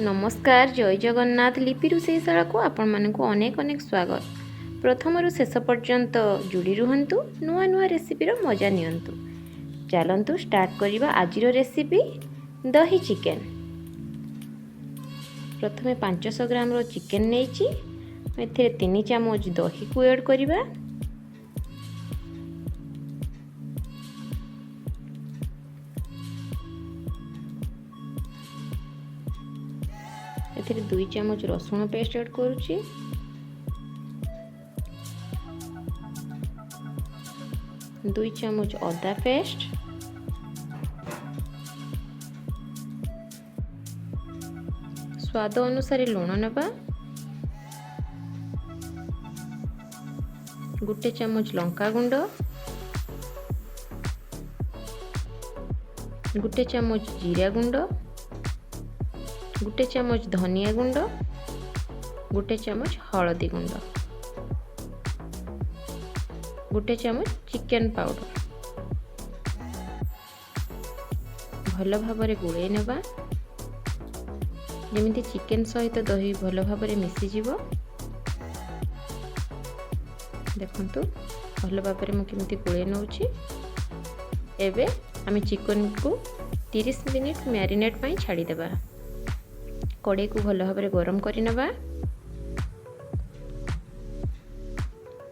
नमस्कार जय जगन्नाथ लिपि रोषेईशाला को आपण मानक अनेक अनेक स्वागत। प्रथम शेष पर्यंत जोड़ी रुहतु नुआ नुआ रेसिपी मजा नियंतु। चलतु स्टार्ट करवा आज रेसिपी दही चिकेन। प्रथमे 500 ग्राम चिकेन नहीं 3 चामच दही को ऐड करवा। एथिरे 2 चामच रसुण पेस्ट ऐड करूची। दुई चामच अदा पेस्ट, स्वाद अनुसार लुण नबा, 1 चामच लंका गुंड, 1 चामच जीरा गुंड, 1 चामच धनिया गुंड, 1 चामच हळदी गुंड, 1 चामच चिकेन पाउडर। भल भाबरे गुळै नेबा जेमिति चिकेन सहित दही भल भाबरे मिसी जीवो। देखंतु भल भाबरे मु केमिति गुळै नउची। एबे आमी चिकन को 30 मिनिट मैरिनेट पई छाडी देबा। कड़े को भल भाव गरम करनवा।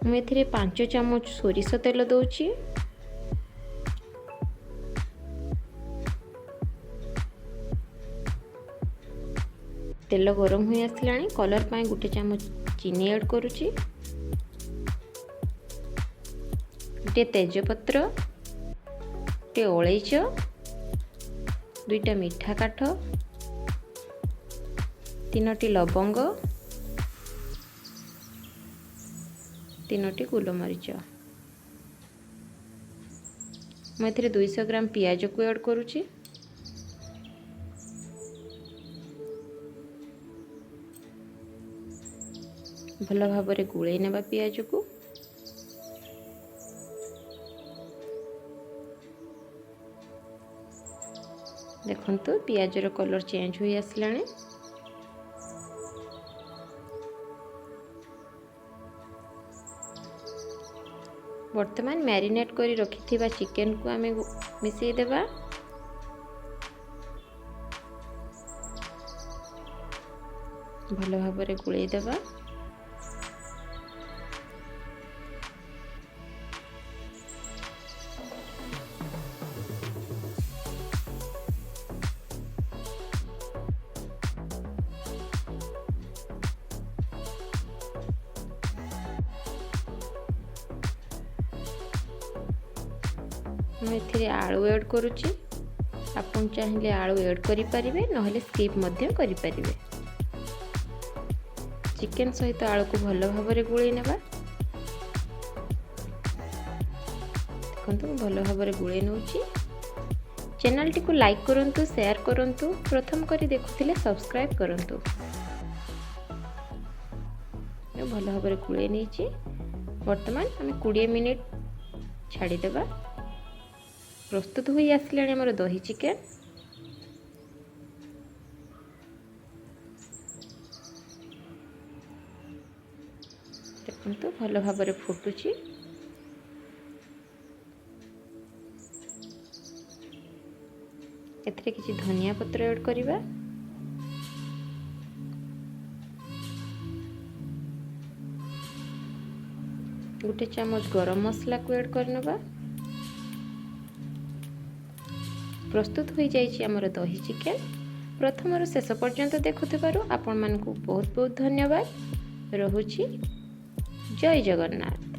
मुझे 5 चामच सोरिष तेल दूची। तेल गरम हो आसला कलर पाई 1 चामच चीनी ऐड करुची। 1 तेजपत्र, 1 अलैच, 2टा मीठा काठ, 3टी लवंग, 3टी गोलमरीच। मुझे 200 ग्राम पियाज को ऐड करुची। भल भाव गुळै नेबा पियाज को। देखंतु पियाजर कलर चेंज हो आसलानी। वर्तमान मैरिनेट करी रखिथिबा चिकेन को आमे मिसई देबा। भल भाबरे गुळै देबा। मैं आलू ऐड करुच्ची। आपन चाहिए आलू ऐड करि परिबे नहले स्किप मध्य करि परिबे। चिकेन सहित आलू को भल भाबरे गुळै नेबा। देखंतु भल भाबरे गुळै नउची। चैनल टी को लाइक करंतु, शेयर करंतु, प्रथम करी देखुथिले सब्सक्राइब करंतु। भल भाबरे गुळै नैची। वर्तमान हमें 20 मिनिट छाड़ी देबा। प्रस्तुत हो आसला आमर दही चिकेन। देखो भल भाव फुटुची। एथिरे किछि धनिया पत्र ऐड करिबा। गोटे चामच गरम मसला को ऐड करनबा। प्रस्तुत हो जाइए आमर दही चिकेन। प्रथम शेष पर्यंत देखुथिबारु आपण मानकु बहुत बहुत धन्यवाद। रहुछि। जय जगन्नाथ।